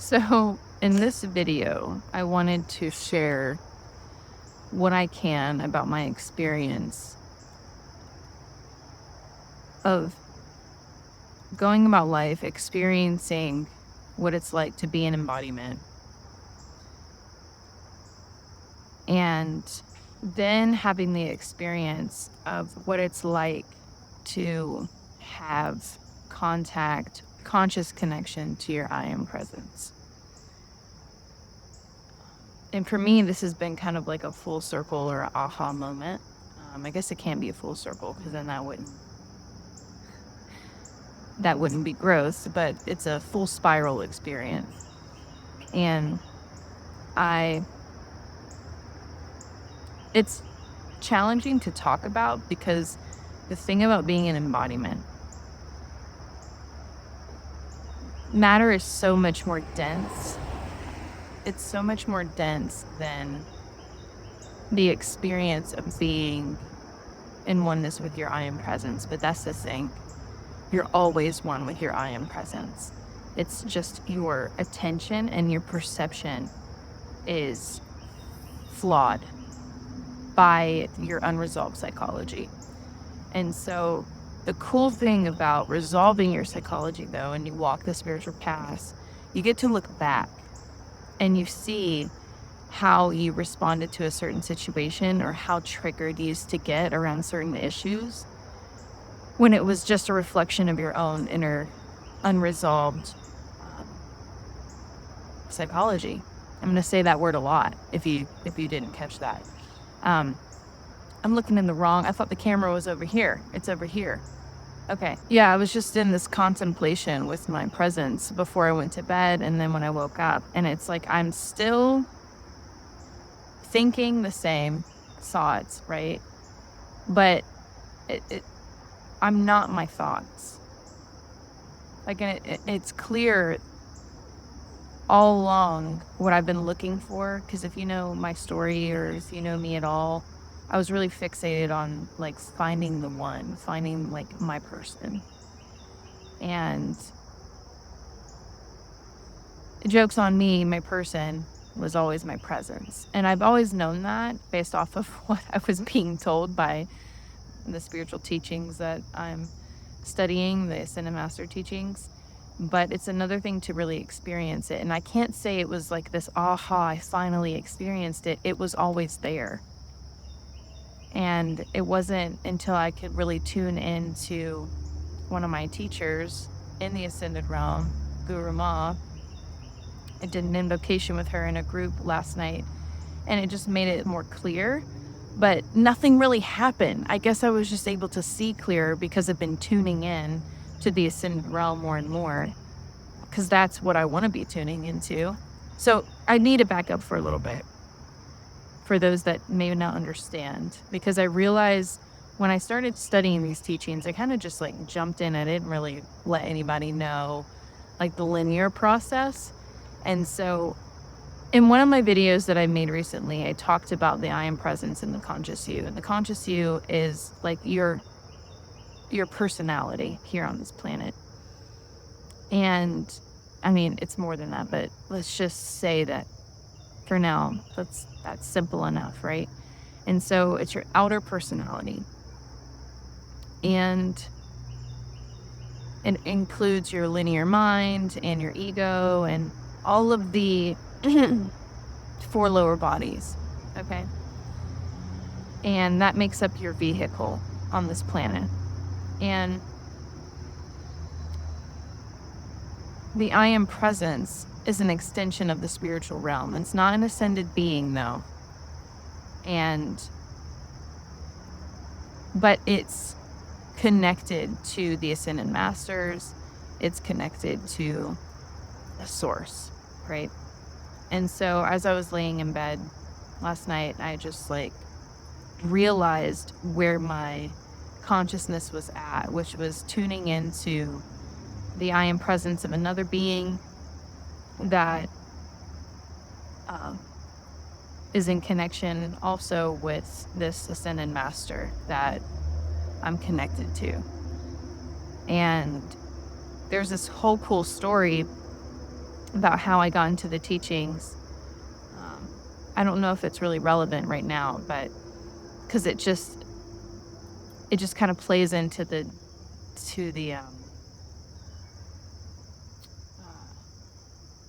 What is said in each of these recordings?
So, in this video, I wanted to share what I can about my experience of going about life, experiencing what it's like to be an embodiment, and then having the experience of what it's like to have contact, conscious connection to your I am presence. And for me, this has been kind of like a full circle or aha moment. I guess it can't be a full circle because then that wouldn't be gross, but it's a full spiral experience. And it's challenging to talk about because the thing about being an embodiment, matter is so much more dense. It's so much more dense than the experience of being in oneness with your I am presence. But that's the thing. You're always one with your I am presence. It's just your attention and your perception is flawed by your unresolved psychology. And so the cool thing about resolving your psychology, though, and you walk the spiritual path, you get to look back and you see how you responded to a certain situation or how triggered you used to get around certain issues when it was just a reflection of your own inner unresolved psychology. I'm going to say that word a lot if you didn't catch that. I'm looking in the wrong. I thought the camera was over here. It's over here. Okay. Yeah, I was just in this contemplation with my presence before I went to bed and then when I woke up. And it's like I'm still thinking the same thoughts, right? But I'm not my thoughts. Like, it's clear all along what I've been looking for. Because if you know my story or if you know me at all, I was really fixated on like finding the one, finding like my person. And joke's on me, my person was always my presence. And I've always known that based off of what I was being told by the spiritual teachings that I'm studying, the Ascended Master teachings. But it's another thing to really experience it. And I can't say it was like this aha, I finally experienced it. It was always there. And it wasn't until I could really tune into one of my teachers in the Ascended Realm, Guru Ma. I did an invocation with her in a group last night, and it just made it more clear. But nothing really happened. I guess I was just able to see clearer because I've been tuning in to the Ascended Realm more and more, because that's what I want to be tuning into. So I need to back up for a little bit for those that may not understand, because I realized when I started studying these teachings, I kind of just like jumped in. I didn't really let anybody know like the linear process. And so in one of my videos that I made recently, I talked about the I am presence and the conscious you. And the conscious you is like your personality here on this planet. And I mean, it's more than that, but let's just say that for now, that's simple enough, right? And so it's your outer personality. And it includes your linear mind and your ego and all of the 4 lower bodies, okay? And that makes up your vehicle on this planet. And the I am presence is an extension of the spiritual realm. It's not an ascended being, though. But it's connected to the Ascended Masters. It's connected to the source, right? And so as I was laying in bed last night, I just like realized where my consciousness was at, which was tuning into the I am presence of another being that is in connection also with this Ascended Master that I'm connected to. And there's this whole cool story about how I got into the teachings. I don't know if it's really relevant right now, but because it just kind of plays into the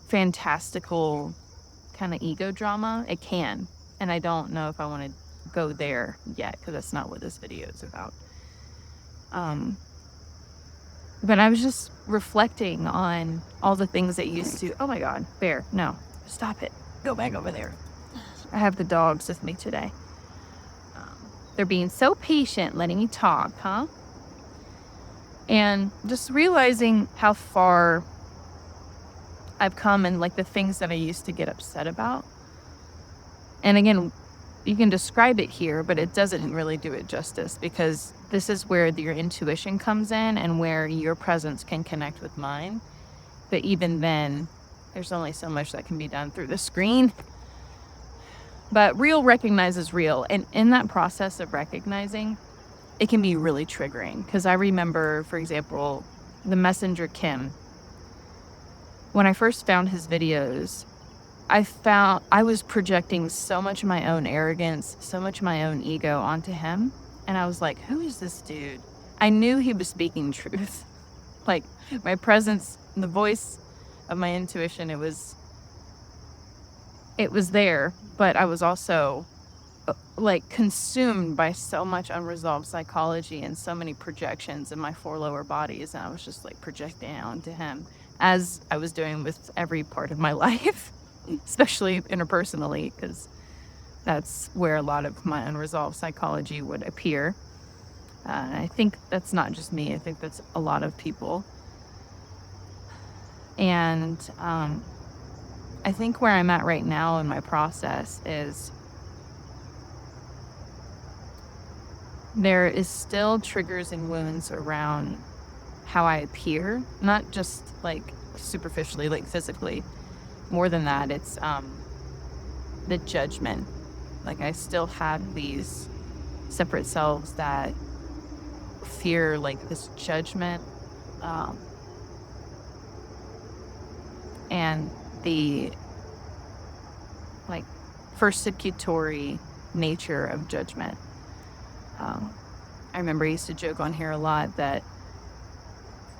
fantastical kind of ego drama. It can, and I don't know if I want to go there yet because that's not what this video is about. But I was just reflecting on all the things that used to. Oh my God, Bear! No, stop it! Go back over there. I have the dogs with me today. They're being so patient, letting me talk, huh? And just realizing how far I've come and like the things that I used to get upset about. And again, you can describe it here, but it doesn't really do it justice because this is where your intuition comes in and where your presence can connect with mine. But even then, there's only so much that can be done through the screen. But real recognizes real. And in that process of recognizing, it can be really triggering. Because I remember, for example, the messenger Kim. When I first found his videos, I was projecting so much of my own arrogance, so much of my own ego onto him. And I was like, who is this dude? I knew he was speaking truth. Like my presence, the voice of my intuition, it was there, but I was also like consumed by so much unresolved psychology and so many projections in my 4 lower bodies. And I was just like projecting onto him as I was doing with every part of my life, especially interpersonally, because that's where a lot of my unresolved psychology would appear. I think that's not just me. I think that's a lot of people. And I think where I'm at right now in my process is there is still triggers and wounds around how I appear, not just like superficially, like physically. More than that, it's the judgment. Like I still have these separate selves that fear like this judgment and the like persecutory nature of judgment. I remember I used to joke on here a lot that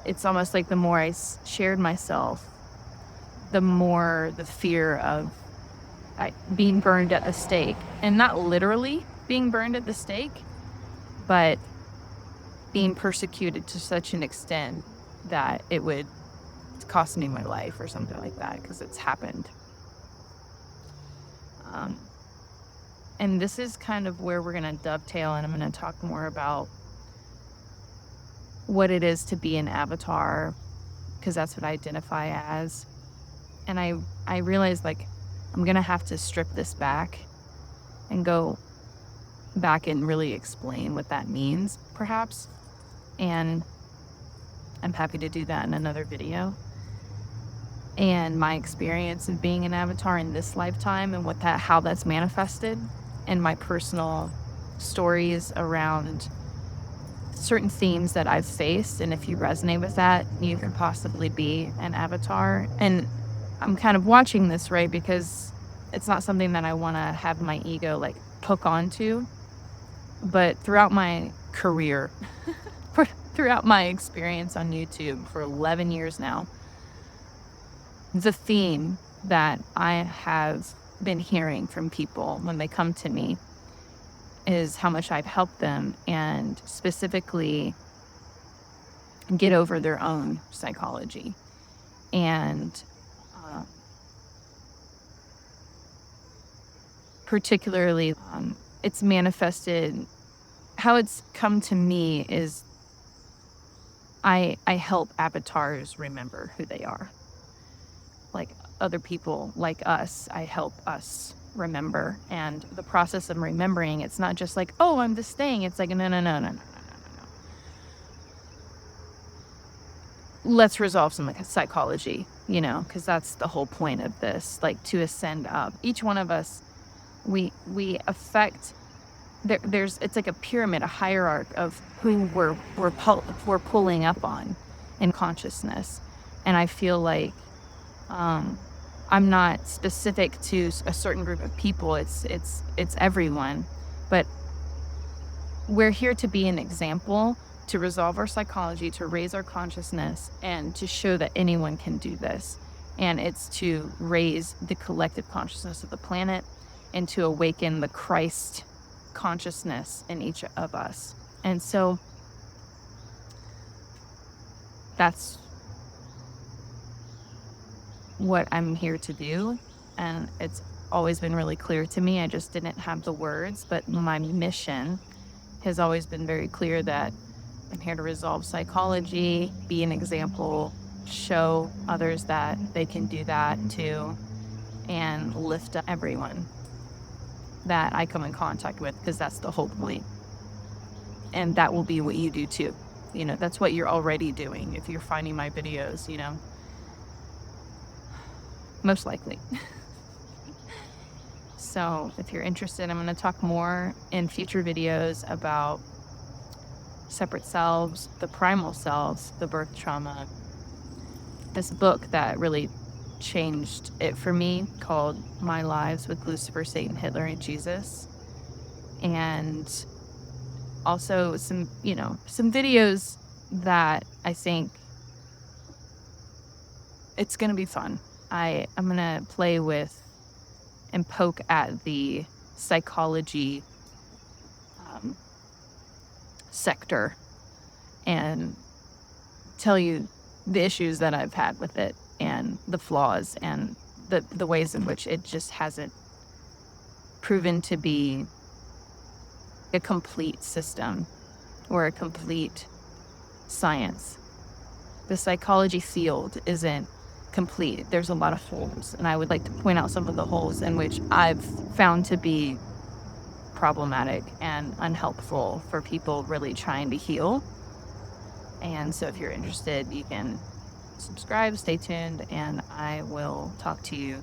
it's almost like the more I shared myself, the more the fear of being burned at the stake. And not literally being burned at the stake, but being persecuted to such an extent that it would cost me my life or something like that, because it's happened. And this is kind of where we're going to dovetail, and I'm going to talk more about what it is to be an avatar, because that's what I identify as. And I realized like I'm going to have to strip this back and go back and really explain what that means, perhaps. And I'm happy to do that in another video. And my experience of being an avatar in this lifetime and how that's manifested, and my personal stories around certain themes that I've faced. And if you resonate with that, you could possibly be an avatar. And I'm kind of watching this, right? Because it's not something that I want to have my ego like hook onto. But throughout my career, throughout my experience on YouTube for 11 years now, the theme that I have been hearing from people when they come to me is how much I've helped them, and specifically get over their own psychology. And particularly, it's manifested, how it's come to me is I help avatars remember who they are. Like other people like us, I help us remember. And the process of remembering, it's not just like, oh, I'm this thing. It's like, no. Let's resolve some psychology, because that's the whole point of this, like to ascend up. Each one of us, we affect, it's like a pyramid, a hierarchy of who we're pulling up on in consciousness. And I feel like I'm not specific to a certain group of people. It's everyone. But we're here to be an example, to resolve our psychology, to raise our consciousness, and to show that anyone can do this. And it's to raise the collective consciousness of the planet and to awaken the Christ consciousness in each of us. And so that's what I'm here to do. And it's always been really clear to me. I just didn't have the words, but my mission has always been very clear that I'm here to resolve psychology, be an example, show others that they can do that too, and lift up everyone that I come in contact with, because that's the whole point. And that will be what you do too. That's what you're already doing if you're finding my videos, most likely. So if you're interested, I'm going to talk more in future videos about separate selves, the primal selves, the birth trauma. This book that really changed it for me, called My Lives with Lucifer, Satan, Hitler, and Jesus. And also some videos that I think it's going to be fun. I'm going to play with and poke at the psychology sector and tell you the issues that I've had with it and the flaws and the ways in which it just hasn't proven to be a complete system or a complete science. The psychology field isn't complete. There's a lot of holes, and I would like to point out some of the holes in which I've found to be problematic and unhelpful for people really trying to heal. And so if you're interested, you can subscribe, stay tuned, and I will talk to you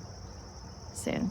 soon.